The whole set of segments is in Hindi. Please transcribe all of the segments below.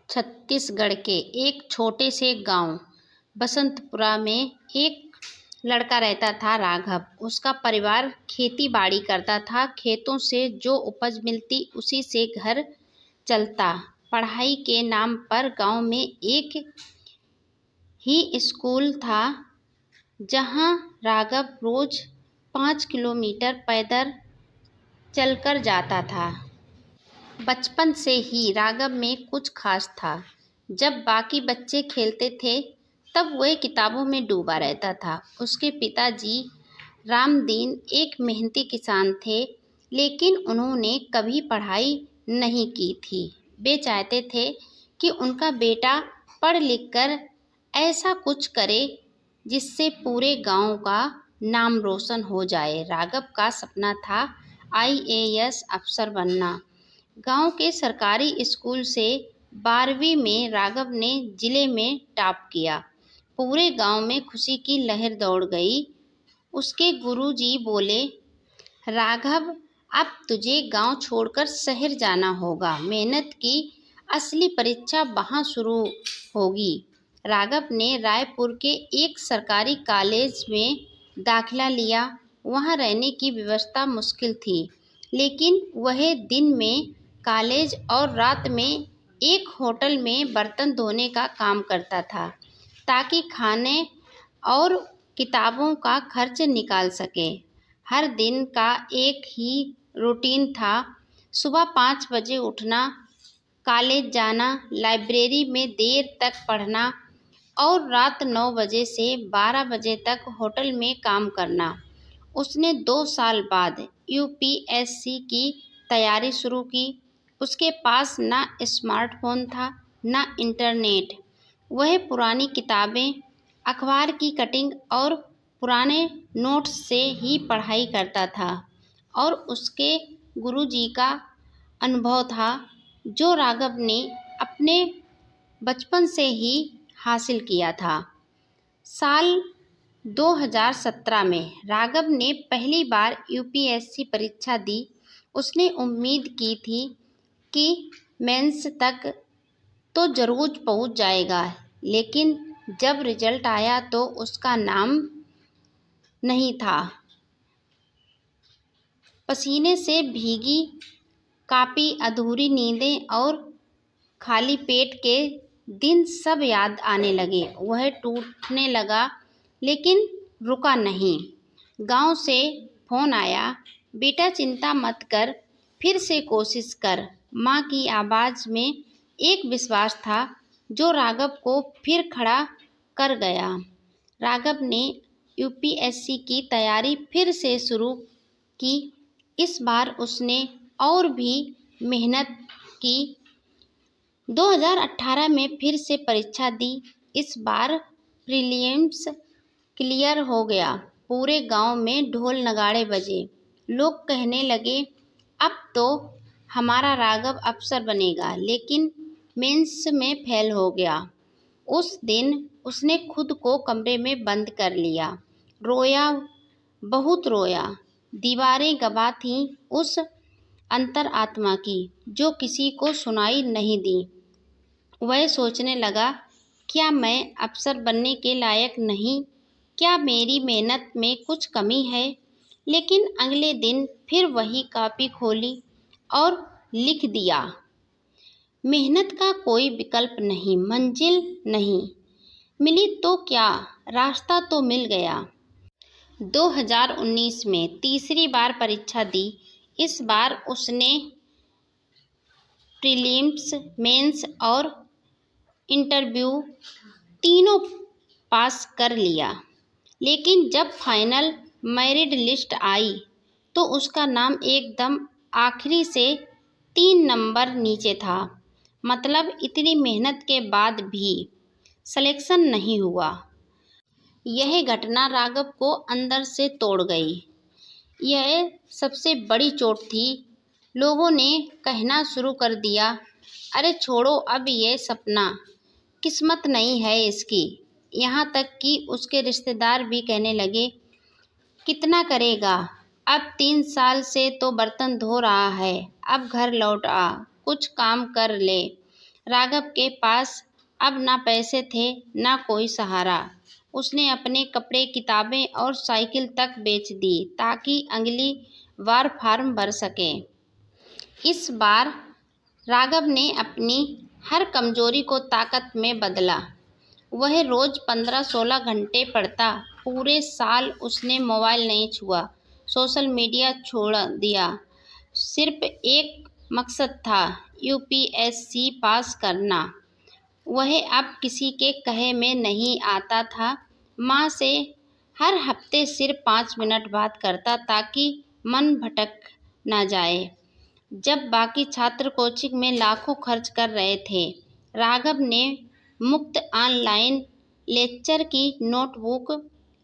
छत्तीसगढ़ के एक छोटे से गांव बसंतपुरा में एक लड़का रहता था, राघव। उसका परिवार खेती बाड़ी करता था। खेतों से जो उपज मिलती उसी से घर चलता। पढ़ाई के नाम पर गांव में एक ही स्कूल था, जहां राघव रोज 5 किलोमीटर पैदल चलकर जाता था। बचपन से ही राघव में कुछ खास था। जब बाकी बच्चे खेलते थे तब वह किताबों में डूबा रहता था। उसके पिताजी रामदीन एक मेहनती किसान थे, लेकिन उन्होंने कभी पढ़ाई नहीं की थी। वे चाहते थे कि उनका बेटा पढ़ लिख कर ऐसा कुछ करे जिससे पूरे गांव का नाम रोशन हो जाए। राघव का सपना था आईएएस अफसर बनना। गांव के सरकारी स्कूल से 12वीं में राघव ने जिले में टॉप किया। पूरे गांव में खुशी की लहर दौड़ गई। उसके गुरुजी बोले, राघव, अब तुझे गांव छोड़कर शहर जाना होगा। मेहनत की असली परीक्षा वहां शुरू होगी। राघव ने रायपुर के एक सरकारी कॉलेज में दाखिला लिया। वहां रहने की व्यवस्था मुश्किल थी, लेकिन वह दिन में कॉलेज और रात में एक होटल में बर्तन धोने का काम करता था, ताकि खाने और किताबों का खर्च निकाल सके। हर दिन का एक ही रूटीन था। सुबह 5 बजे उठना, कॉलेज जाना, लाइब्रेरी में देर तक पढ़ना और रात 9 बजे से 12 बजे तक होटल में काम करना। उसने 2 साल बाद यूपीएससी की तैयारी शुरू की। उसके पास ना स्मार्टफोन था, ना इंटरनेट। वह पुरानी किताबें, अखबार की कटिंग और पुराने नोट्स से ही पढ़ाई करता था। और उसके गुरुजी का अनुभव था, जो राघव ने अपने बचपन से ही हासिल किया था। साल 2017 में राघव ने पहली बार यूपीएससी परीक्षा दी। उसने उम्मीद की थी कि मेंस तक तो जरूर पहुंच जाएगा, लेकिन जब रिजल्ट आया तो उसका नाम नहीं था। पसीने से भीगी कापी, अधूरी नींदें और खाली पेट के दिन सब याद आने लगे। वह टूटने लगा, लेकिन रुका नहीं। गांव से फोन आया, बेटा चिंता मत कर, फिर से कोशिश कर। माँ की आवाज़ में एक विश्वास था जो राघव को फिर खड़ा कर गया। राघव ने यूपीएससी की तैयारी फिर से शुरू की। इस बार उसने और भी मेहनत की। 2018 में फिर से परीक्षा दी। इस बार प्रीलिम्स क्लियर हो गया। पूरे गांव में ढोल नगाड़े बजे। लोग कहने लगे, अब तो हमारा राघव अफसर बनेगा, लेकिन मेंस में फेल हो गया। उस दिन उसने खुद को कमरे में बंद कर लिया। रोया, बहुत रोया। दीवारें गवाह थीं उस अंतरात्मा की, जो किसी को सुनाई नहीं दी। वह सोचने लगा, क्या मैं अफसर बनने के लायक नहीं? क्या मेरी मेहनत में कुछ कमी है? लेकिन अगले दिन फिर वही कॉपी खोली और लिख दिया, मेहनत का कोई विकल्प नहीं, मंजिल नहीं मिली तो क्या, रास्ता तो मिल गया। 2019 में तीसरी बार परीक्षा दी। इस बार उसने प्रीलिम्स, मेंस और इंटरव्यू तीनों पास कर लिया। लेकिन जब फाइनल मेरिट लिस्ट आई तो उसका नाम एकदम आखिरी से 3 नंबर नीचे था। मतलब इतनी मेहनत के बाद भी सिलेक्शन नहीं हुआ। यह घटना राघव को अंदर से तोड़ गई। यह सबसे बड़ी चोट थी। लोगों ने कहना शुरू कर दिया, अरे छोड़ो, अब ये सपना, किस्मत नहीं है इसकी। यहाँ तक कि उसके रिश्तेदार भी कहने लगे, कितना करेगा, अब 3 साल से तो बर्तन धो रहा है, अब घर लौट आ, कुछ काम कर ले। राघव के पास अब ना पैसे थे ना कोई सहारा। उसने अपने कपड़े, किताबें और साइकिल तक बेच दी ताकि अगली बार फॉर्म भर सके। इस बार राघव ने अपनी हर कमजोरी को ताकत में बदला। वह रोज 15-16 घंटे पढ़ता। पूरे साल उसने मोबाइल नहीं छुआ, सोशल मीडिया छोड़ दिया। सिर्फ एक मकसद था, यूपीएससी पास करना। वह अब किसी के कहे में नहीं आता था। माँ से हर हफ्ते सिर्फ 5 मिनट बात करता ताकि मन भटक न जाए। जब बाकी छात्र कोचिंग में लाखों खर्च कर रहे थे, राघव ने मुफ्त ऑनलाइन लेक्चर की नोटबुक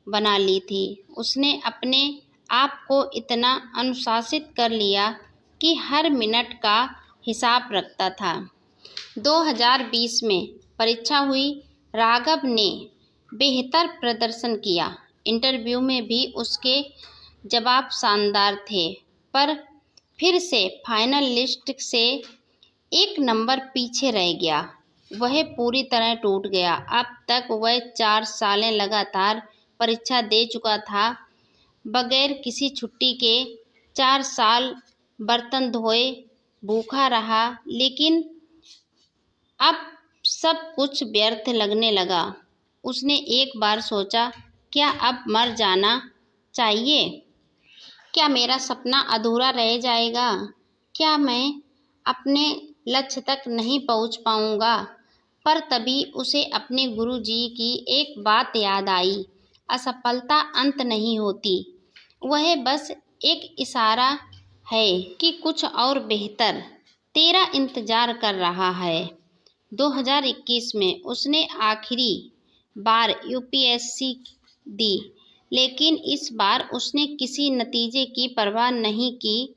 बना ली थी। उसने अपने आप को इतना अनुशासित कर लिया कि हर मिनट का हिसाब रखता था। 2020 में परीक्षा हुई। राघव ने बेहतर प्रदर्शन किया। इंटरव्यू में भी उसके जवाब शानदार थे, पर फिर से फाइनल लिस्ट से 1 नंबर पीछे रह गया। वह पूरी तरह टूट गया। अब तक वह 4 सालें लगातार परीक्षा दे चुका था, बगैर किसी छुट्टी के। 4 साल बर्तन धोए, भूखा रहा, लेकिन अब सब कुछ व्यर्थ लगने लगा। उसने एक बार सोचा, क्या अब मर जाना चाहिए? क्या मेरा सपना अधूरा रह जाएगा? क्या मैं अपने लक्ष्य तक नहीं पहुंच पाऊंगा? पर तभी उसे अपने गुरुजी की एक बात याद आई, असफलता अंत नहीं होती, वह बस एक इशारा है कि कुछ और बेहतर तेरा इंतजार कर रहा है। 2021 में उसने आखिरी बार यूपीएससी दी, लेकिन इस बार उसने किसी नतीजे की परवाह नहीं की।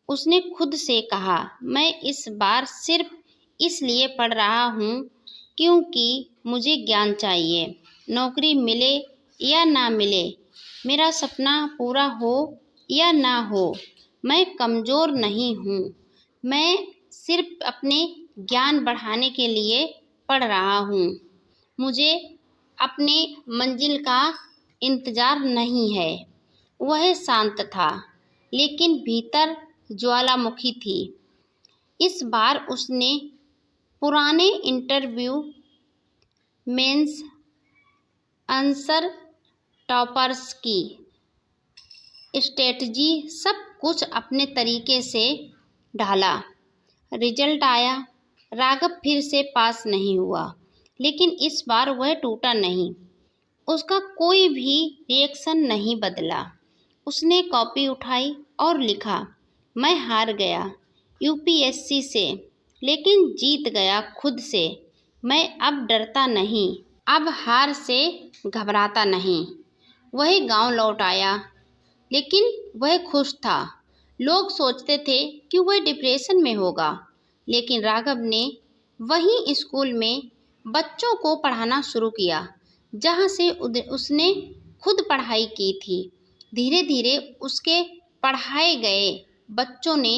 उसने खुद से कहा, मैं इस बार सिर्फ इसलिए पढ़ रहा हूँ क्योंकि मुझे ज्ञान चाहिए। नौकरी मिले या ना मिले, मेरा सपना पूरा हो या ना हो, मैं कमज़ोर नहीं हूँ। मैं सिर्फ अपने ज्ञान बढ़ाने के लिए पढ़ रहा हूँ। मुझे अपने मंजिल का इंतज़ार नहीं है। वह शांत था, लेकिन भीतर ज्वालामुखी थी। इस बार उसने पुराने इंटरव्यू, मेंस, आंसर टॉपर्स की स्ट्रेटजी, सब कुछ अपने तरीके से ढाला। रिजल्ट आया। राघव फिर से पास नहीं हुआ, लेकिन इस बार वह टूटा नहीं। उसका कोई भी रिएक्शन नहीं बदला। उसने कॉपी उठाई और लिखा, मैं हार गया यूपीएससी से, लेकिन जीत गया खुद से। मैं अब डरता नहीं, अब हार से घबराता नहीं। वह गांव लौट आया, लेकिन वह खुश था। लोग सोचते थे कि वह डिप्रेशन में होगा, लेकिन राघव ने वहीं स्कूल में बच्चों को पढ़ाना शुरू किया, जहां से उसने खुद पढ़ाई की थी। धीरे धीरे उसके पढ़ाए गए बच्चों ने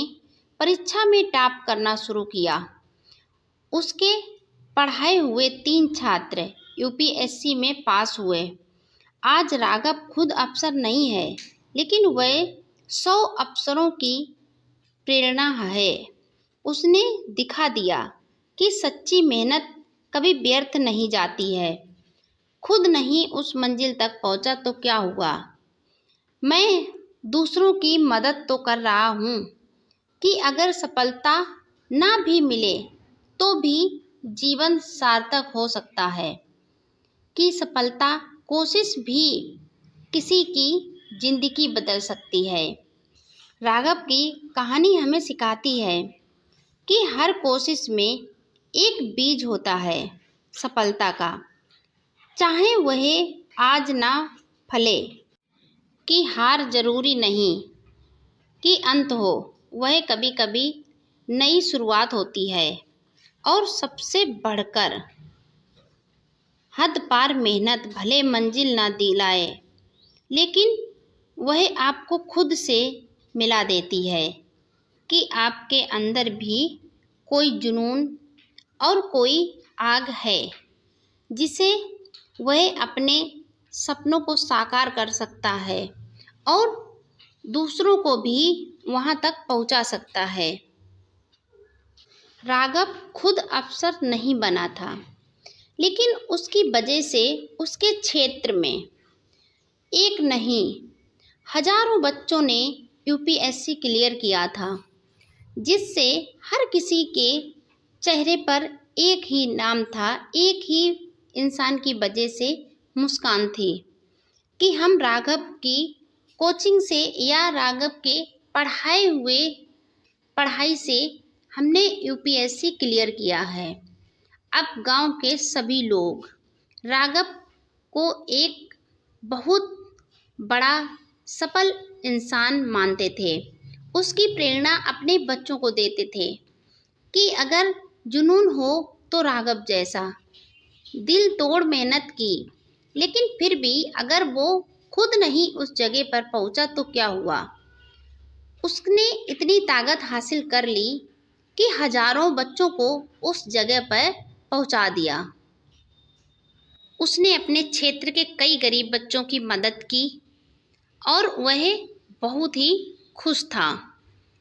परीक्षा में टॉप करना शुरू किया। उसके पढ़ाए हुए 3 छात्र यूपीएससी में पास हुए। आज राघव खुद अफसर नहीं है, लेकिन वह 100 अफसरों की प्रेरणा है। उसने दिखा दिया कि सच्ची मेहनत कभी व्यर्थ नहीं जाती है। खुद नहीं उस मंजिल तक पहुंचा तो क्या हुआ? मैं दूसरों की मदद तो कर रहा हूँ कि अगर सफलता ना भी मिले तो भी जीवन सार्थक हो सकता है, कि सफलता कोशिश भी किसी की जिंदगी बदल सकती है। राघव की कहानी हमें सिखाती है कि हर कोशिश में एक बीज होता है सफलता का, चाहे वह आज ना फले। कि हार जरूरी नहीं कि अंत हो, वह कभी कभी नई शुरुआत होती है। और सबसे बढ़कर हद पार मेहनत भले मंजिल ना दिलाए, लेकिन वह आपको खुद से मिला देती है कि आपके अंदर भी कोई जुनून और कोई आग है जिसे वह अपने सपनों को साकार कर सकता है और दूसरों को भी वहाँ तक पहुँचा सकता है। राघव खुद अफसर नहीं बना था, लेकिन उसकी वजह से उसके क्षेत्र में एक नहीं हजारों बच्चों ने यूपीएससी क्लियर किया था, जिससे हर किसी के चेहरे पर एक ही नाम था, एक ही इंसान की वजह से मुस्कान थी कि हम राघव की कोचिंग से या राघव के पढ़ाई से हमने यूपीएससी क्लियर किया है। अब गांव के सभी लोग राघव को एक बहुत बड़ा सफल इंसान मानते थे। उसकी प्रेरणा अपने बच्चों को देते थे कि अगर जुनून हो तो राघव जैसा दिल तोड़ मेहनत की, लेकिन फिर भी अगर वो खुद नहीं उस जगह पर पहुंचा तो क्या हुआ। उसने इतनी ताकत हासिल कर ली कि हजारों बच्चों को उस जगह पर पहुंचा दिया। उसने अपने क्षेत्र के कई गरीब बच्चों की मदद की और वह बहुत ही खुश था।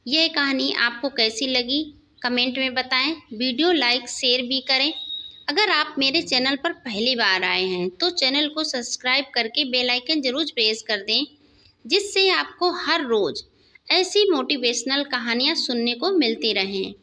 यह कहानी आपको कैसी लगी कमेंट में बताएं। वीडियो लाइक शेयर भी करें। अगर आप मेरे चैनल पर पहली बार आए हैं तो चैनल को सब्सक्राइब करके बेल आइकन जरूर प्रेस कर दें, जिससे आपको हर रोज़ ऐसी मोटिवेशनल कहानियाँ सुनने को मिलती रहें।